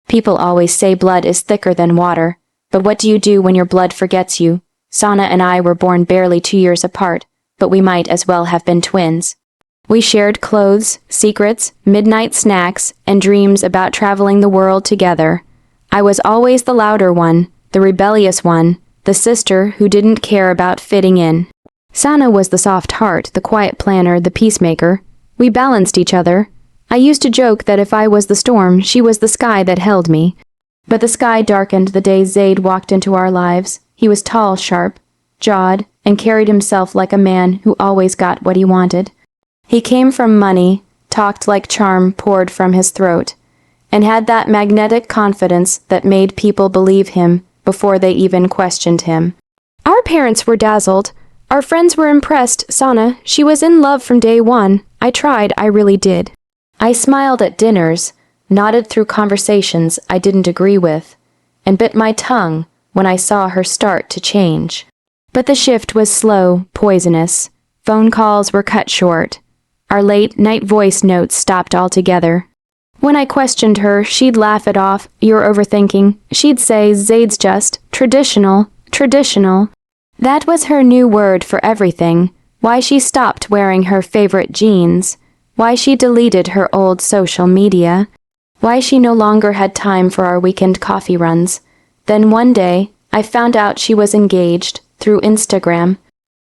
People always say blood is thicker than water, but what do you do when your blood forgets you? Sana and I were born barely 2 years apart, but we might as well have been twins. We shared clothes, secrets, midnight snacks, and dreams about traveling the world together. I was always the louder one, the rebellious one, the sister who didn't care about fitting in. Sana was the soft heart, the quiet planner, the peacemaker. We balanced each other. I used to joke that if I was the storm, she was the sky that held me. But the sky darkened the day Zaid walked into our lives. He was tall, sharp, jawed, and carried himself like a man who always got what he wanted. He came from money, talked like charm poured from his throat, and had that magnetic confidence that made people believe him before they even questioned him. Our parents were dazzled. Our friends were impressed. Sana, she was in love from day one. I tried, I really did. I smiled at dinners, nodded through conversations I didn't agree with, and bit my tongue when I saw her start to change. But the shift was slow, poisonous. Phone calls were cut short. Our late-night voice notes stopped altogether. When I questioned her, she'd laugh it off. "You're overthinking." She'd say, "Zaid's just traditional, traditional." That was her new word for everything. Why she stopped wearing her favorite jeans. Why she deleted her old social media. Why she no longer had time for our weekend coffee runs. Then one day, I found out she was engaged through Instagram.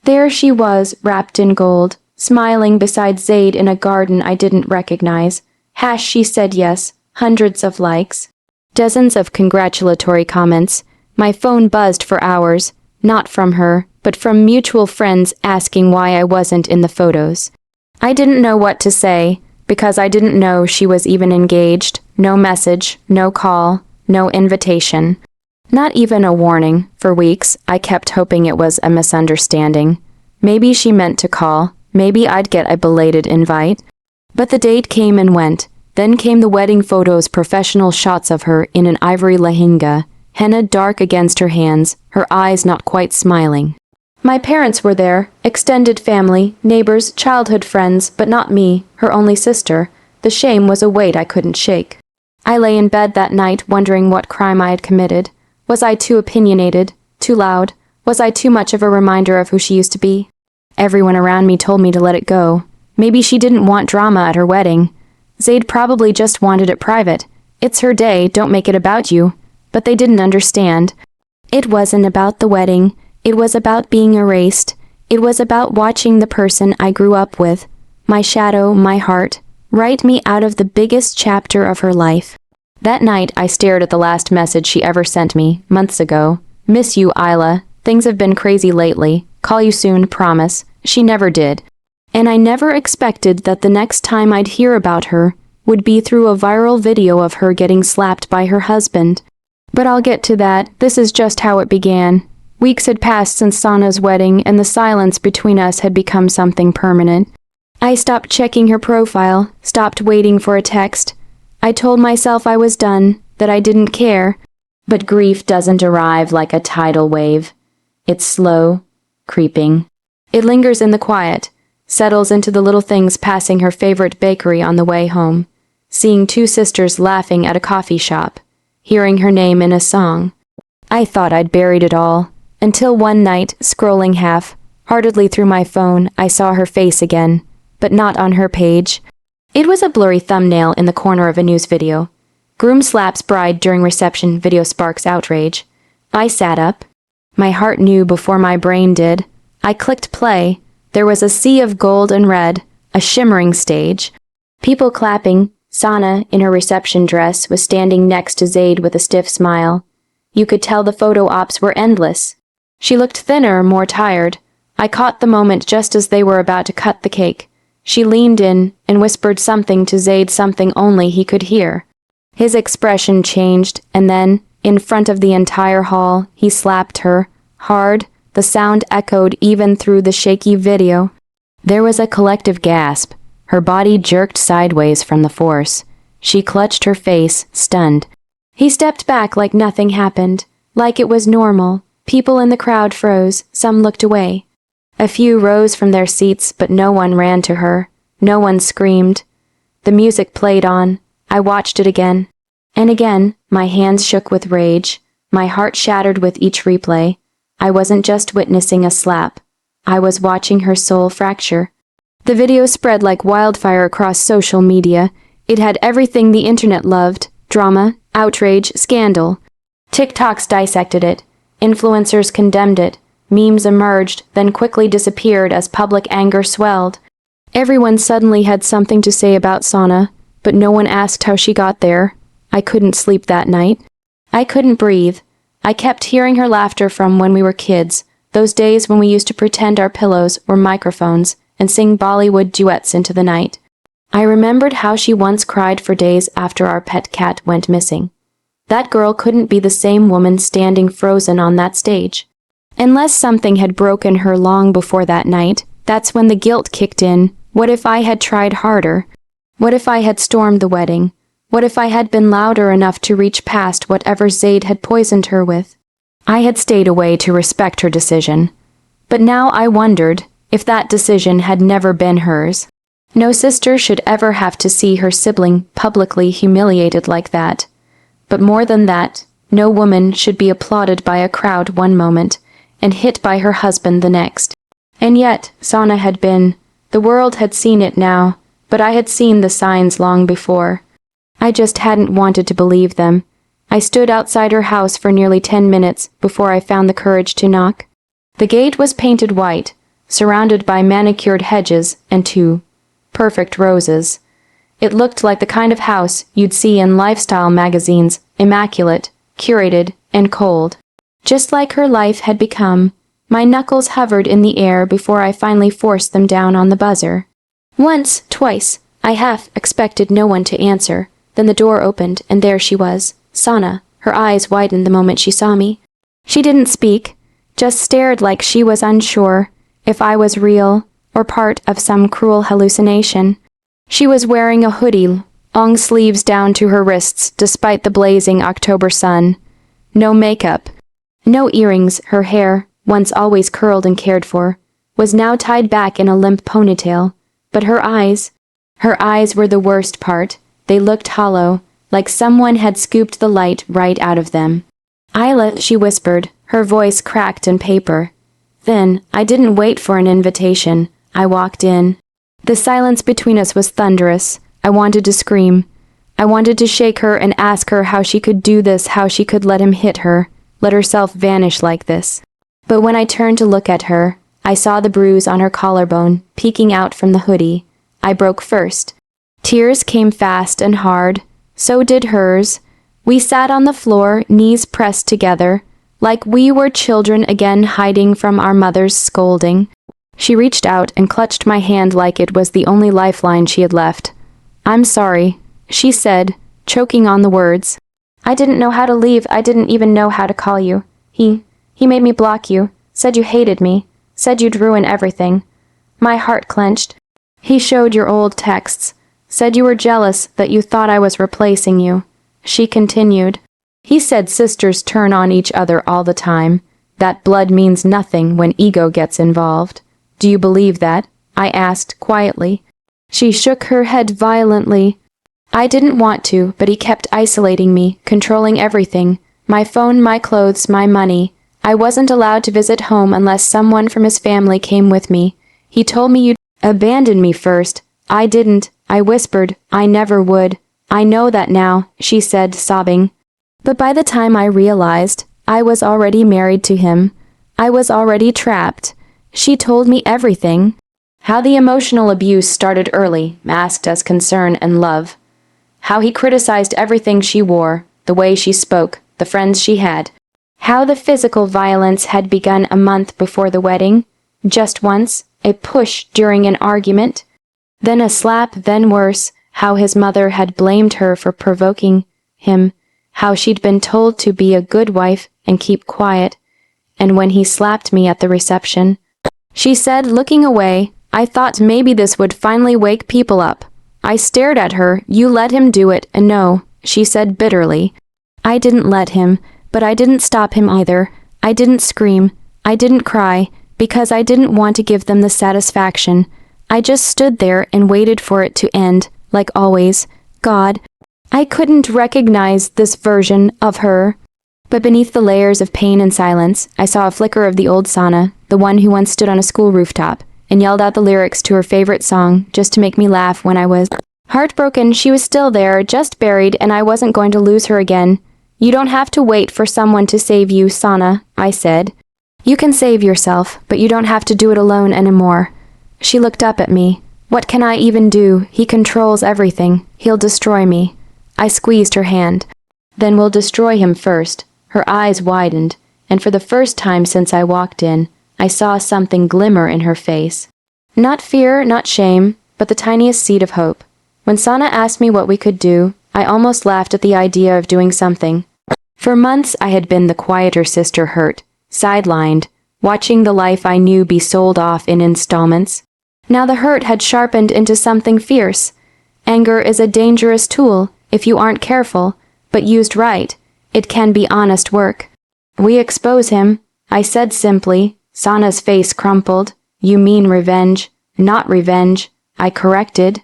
There she was, wrapped in gold, smiling beside Zaid in a garden I didn't recognize. She said yes, hundreds of likes, dozens of congratulatory comments. My phone buzzed for hours, not from her, but from mutual friends asking why I wasn't in the photos. I didn't know what to say, because I didn't know she was even engaged. No message, no call, no invitation. Not even a warning. For weeks, I kept hoping it was a misunderstanding. Maybe she meant to call. Maybe I'd get a belated invite. But the date came and went. Then came the wedding photos, professional shots of her in an ivory lehenga, henna dark against her hands, her eyes not quite smiling. My parents were there, extended family, neighbors, childhood friends, but not me, her only sister. The shame was a weight I couldn't shake. I lay in bed that night wondering what crime I had committed. Was I too opinionated? Too loud? Was I too much of a reminder of who she used to be? Everyone around me told me to let it go. Maybe she didn't want drama at her wedding. Zaid probably just wanted it private. It's her day, don't make it about you. But they didn't understand. It wasn't about the wedding. It was about being erased. It was about watching the person I grew up with, my shadow, my heart, write me out of the biggest chapter of her life. That night, I stared at the last message she ever sent me, months ago. "Miss you, Isla. Things have been crazy lately. Call you soon, promise." She never did. And I never expected that the next time I'd hear about her would be through a viral video of her getting slapped by her husband. But I'll get to that. This is just how it began. Weeks had passed since Sana's wedding, and the silence between us had become something permanent. I stopped checking her profile, stopped waiting for a text. I told myself I was done, that I didn't care. But grief doesn't arrive like a tidal wave. It's slow, creeping. It lingers in the quiet, settles into the little things, passing her favorite bakery on the way home, seeing two sisters laughing at a coffee shop, hearing her name in a song. I thought I'd buried it all, until one night, scrolling half-heartedly through my phone, I saw her face again, but not on her page. It was a blurry thumbnail in the corner of a news video. Groom slaps bride during reception, video sparks outrage. I sat up. My heart knew before my brain did. I clicked play. There was a sea of gold and red, a shimmering stage. People clapping. Sana, in her reception dress, was standing next to Zaid with a stiff smile. You could tell the photo ops were endless. She looked thinner, more tired. I caught the moment just as they were about to cut the cake. She leaned in and whispered something to Zaid, something only he could hear. His expression changed, and then, in front of the entire hall, he slapped her, hard. The sound echoed even through the shaky video. There was a collective gasp. Her body jerked sideways from the force. She clutched her face, stunned. He stepped back like nothing happened, like it was normal. People in the crowd froze, some looked away. A few rose from their seats, but no one ran to her. No one screamed. The music played on. I watched it again. And again, my hands shook with rage, my heart shattered with each replay. I wasn't just witnessing a slap. I was watching her soul fracture. The video spread like wildfire across social media. It had everything the internet loved: drama, outrage, scandal. TikToks dissected it. Influencers condemned it. Memes emerged, then quickly disappeared as public anger swelled. Everyone suddenly had something to say about Sana, but no one asked how she got there. I couldn't sleep that night. I couldn't breathe. I kept hearing her laughter from when we were kids, those days when we used to pretend our pillows were microphones and sing Bollywood duets into the night. I remembered how she once cried for days after our pet cat went missing. That girl couldn't be the same woman standing frozen on that stage. Unless something had broken her long before that night, that's when the guilt kicked in. What if I had tried harder? What if I had stormed the wedding? What if I had been louder enough to reach past whatever Zaid had poisoned her with? I had stayed away to respect her decision. But now I wondered if that decision had never been hers. No sister should ever have to see her sibling publicly humiliated like that. But more than that, no woman should be applauded by a crowd one moment and hit by her husband the next. And yet, Sana had been. The world had seen it now, but I had seen the signs long before. I just hadn't wanted to believe them. I stood outside her house for nearly 10 minutes before I found the courage to knock. The gate was painted white, surrounded by manicured hedges and 2 perfect roses. It looked like the kind of house you'd see in lifestyle magazines, immaculate, curated, and cold. Just like her life had become. My knuckles hovered in the air before I finally forced them down on the buzzer. Once, twice, I half expected no one to answer. Then the door opened, and there she was, Sana. Her eyes widened the moment she saw me. She didn't speak, just stared like she was unsure if I was real or part of some cruel hallucination. She was wearing a hoodie, long sleeves down to her wrists despite the blazing October sun. No makeup, no earrings. Her hair, once always curled and cared for, was now tied back in a limp ponytail. But her eyes were the worst part. They looked hollow, like someone had scooped the light right out of them. Isla, she whispered, her voice cracked in paper. Then, I didn't wait for an invitation. I walked in. The silence between us was thunderous. I wanted to scream. I wanted to shake her and ask her how she could do this, how she could let him hit her, let herself vanish like this. But when I turned to look at her, I saw the bruise on her collarbone peeking out from the hoodie. I broke first. Tears came fast and hard. So did hers. We sat on the floor, knees pressed together, like we were children again hiding from our mother's scolding. She reached out and clutched my hand like it was the only lifeline she had left. "I'm sorry," she said, choking on the words. "I didn't know how to leave. I didn't even know how to call you. He made me block you, said you hated me, said you'd ruin everything." My heart clenched. "He showed your old texts, said you were jealous that you thought I was replacing you." She continued. "He said sisters turn on each other all the time, that blood means nothing when ego gets involved. Do you believe that?" I asked quietly. She shook her head violently. "I didn't want to, but he kept isolating me, controlling everything. My phone, my clothes, my money. I wasn't allowed to visit home unless someone from his family came with me. He told me you'd abandon me first. I didn't," I whispered. "I never would. I know that now," she said, sobbing. But by the time I realized, I was already married to him. I was already trapped. She told me everything. How the emotional abuse started early, masked as concern and love. How he criticized everything she wore, the way she spoke, the friends she had. How the physical violence had begun a month before the wedding. Just once, a push during an argument. Then a slap, then worse. How his mother had blamed her for provoking him. How she'd been told to be a good wife and keep quiet. And when he slapped me at the reception, she said, looking away, "I thought maybe this would finally wake people up." I stared at her. "You let him do it." "And no," she said bitterly. "I didn't let him, but I didn't stop him either. I didn't scream. I didn't cry, because I didn't want to give them the satisfaction. I just stood there and waited for it to end, like always. God, I couldn't recognize this version of her. But beneath the layers of pain and silence, I saw a flicker of the old Sana, the one who once stood on a school rooftop and yelled out the lyrics to her favorite song just to make me laugh when I was heartbroken. She was still there, just buried, and I wasn't going to lose her again. You don't have to wait for someone to save you, Sana, I said. You can save yourself, but you don't have to do it alone anymore. She looked up at me. What can I even do? He controls everything. He'll destroy me. I squeezed her hand. Then we'll destroy him first. Her eyes widened, and for the first time since I walked in, I saw something glimmer in her face. Not fear, not shame, but the tiniest seed of hope. When Sana asked me what we could do, I almost laughed at the idea of doing something. For months I had been the quieter sister, hurt, sidelined, watching the life I knew be sold off in installments. Now the hurt had sharpened into something fierce. Anger is a dangerous tool if you aren't careful, but used right, it can be honest work. We expose him, I said simply. Sana's face crumpled. You mean revenge, not revenge, I corrected.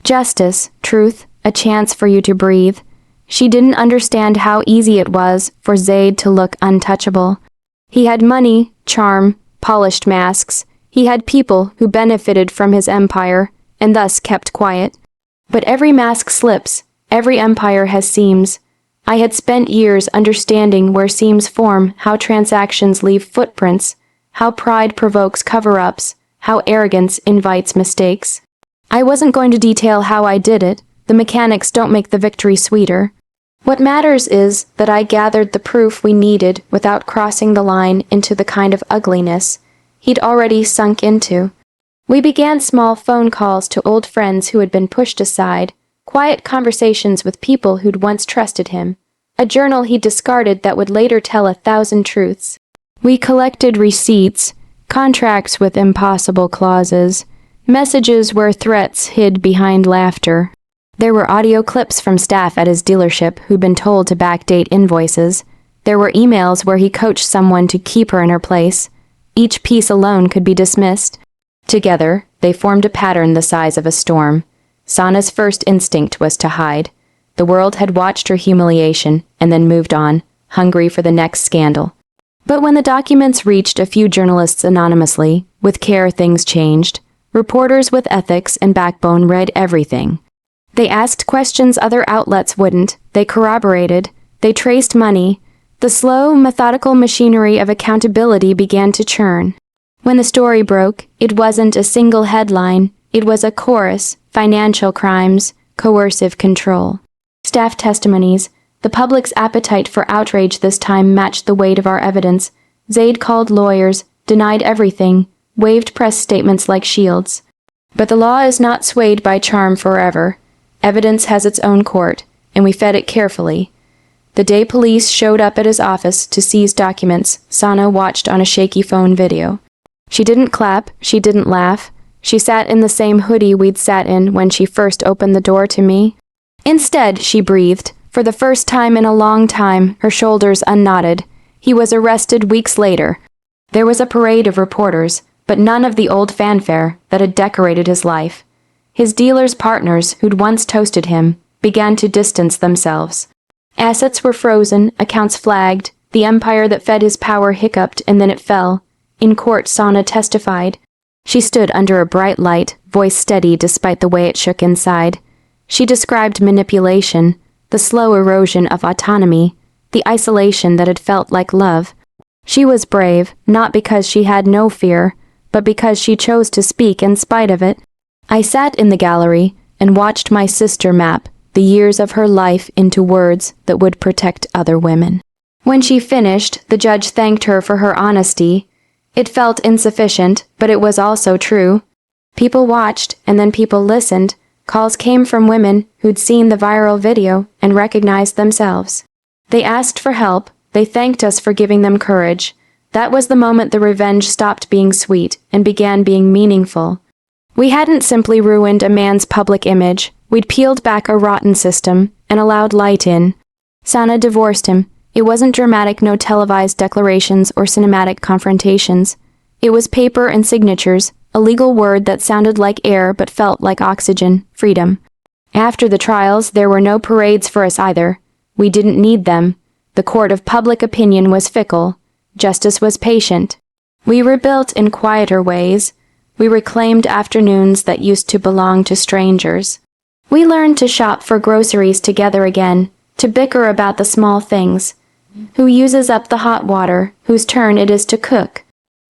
Justice, truth, a chance for you to breathe. She didn't understand how easy it was for Zaid to look untouchable. He had money, charm, polished masks. He had people who benefited from his empire, and thus kept quiet. But every mask slips, every empire has seams. I had spent years understanding where seams form, how transactions leave footprints, how pride provokes cover-ups, how arrogance invites mistakes. I wasn't going to detail how I did it. The mechanics don't make the victory sweeter. What matters is that I gathered the proof we needed without crossing the line into the kind of ugliness he'd already sunk into. We began small phone calls to old friends who had been pushed aside, quiet conversations with people who'd once trusted him, a journal he discarded that would later tell 1,000 truths. We collected receipts, contracts with impossible clauses, messages where threats hid behind laughter. There were audio clips from staff at his dealership who'd been told to backdate invoices. There were emails where he coached someone to keep her in her place. Each piece alone could be dismissed. Together, they formed a pattern the size of a storm. Sana's first instinct was to hide. The world had watched her humiliation and then moved on, hungry for the next scandal. But when the documents reached a few journalists anonymously, with care things changed. Reporters with ethics and backbone read everything. They asked questions other outlets wouldn't. They corroborated. They traced money. The slow, methodical machinery of accountability began to churn. When the story broke, it wasn't a single headline. It was a chorus: financial crimes, coercive control. Staff testimonies. The public's appetite for outrage this time matched the weight of our evidence. Zaid called lawyers, denied everything, waved press statements like shields. But the law is not swayed by charm forever. Evidence has its own court, and we fed it carefully. The day police showed up at his office to seize documents, Sana watched on a shaky phone video. She didn't clap, she didn't laugh. She sat in the same hoodie we'd sat in when she first opened the door to me. Instead, she breathed. For the first time in a long time, her shoulders unknotted. He was arrested weeks later. There was a parade of reporters, but none of the old fanfare that had decorated his life. His dealer's partners, who'd once toasted him, began to distance themselves. Assets were frozen, accounts flagged, the empire that fed his power hiccuped and then it fell. In court, Sana testified. She stood under a bright light, voice steady despite the way it shook inside. She described manipulation, the slow erosion of autonomy, the isolation that had felt like love. She was brave, not because she had no fear, but because she chose to speak in spite of it. I sat in the gallery and watched my sister map the years of her life into words that would protect other women. When she finished, the judge thanked her for her honesty. It felt insufficient, but it was also true. People watched, and then people listened. Calls came from women who'd seen the viral video and recognized themselves. They asked for help. They thanked us for giving them courage. That was the moment the revenge stopped being sweet and began being meaningful. We hadn't simply ruined a man's public image. We'd peeled back a rotten system and allowed light in. Sana divorced him. It wasn't dramatic, no televised declarations or cinematic confrontations. It was paper and signatures, a legal word that sounded like air but felt like oxygen, freedom. After the trials, there were no parades for us either. We didn't need them. The court of public opinion was fickle. Justice was patient. We rebuilt in quieter ways. We reclaimed afternoons that used to belong to strangers. We learned to shop for groceries together again, to bicker about the small things. Who uses up the hot water, whose turn it is to cook?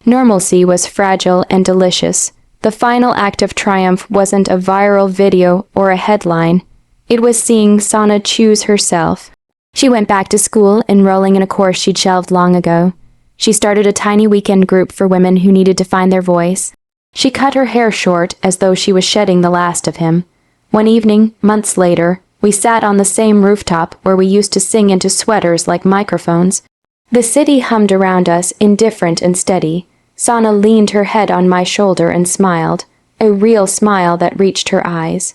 Normalcy was fragile and delicious. The final act of triumph wasn't a viral video or a headline. It was seeing Sana choose herself. She went back to school, enrolling in a course she'd shelved long ago. She started a tiny weekend group for women who needed to find their voice. She cut her hair short as though she was shedding the last of him. One evening, months later, we sat on the same rooftop where we used to sing into sweaters like microphones. The city hummed around us, indifferent and steady. Sana leaned her head on my shoulder and smiled, a real smile that reached her eyes.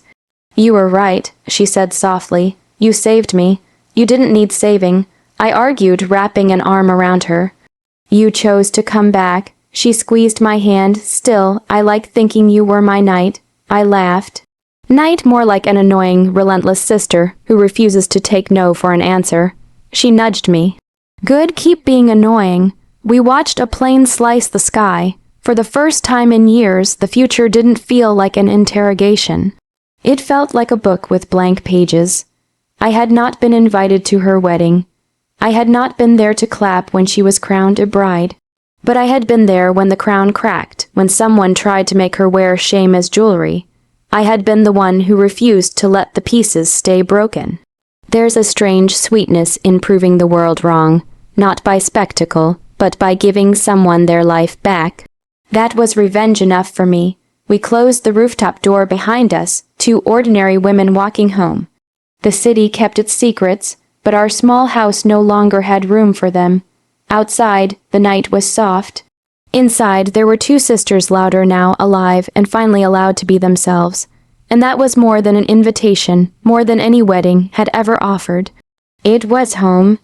"You were right," she said softly. "You saved me. You didn't need saving." I argued, wrapping an arm around her. "You chose to come back." She squeezed my hand. "Still, I like thinking you were my knight." I laughed. Knight more like an annoying, relentless sister who refuses to take no for an answer. She nudged me. "Good, keep being annoying." We watched a plane slice the sky. For the first time in years, the future didn't feel like an interrogation. It felt like a book with blank pages. I had not been invited to her wedding. I had not been there to clap when she was crowned a bride. But I had been there when the crown cracked, when someone tried to make her wear shame as jewelry. I had been the one who refused to let the pieces stay broken. There's a strange sweetness in proving the world wrong, not by spectacle, but by giving someone their life back. That was revenge enough for me. We closed the rooftop door behind us, two ordinary women walking home. The city kept its secrets, but our small house no longer had room for them. Outside, the night was soft. Inside, there were two sisters louder now, alive, and finally allowed to be themselves. And that was more than an invitation, more than any wedding had ever offered. It was home,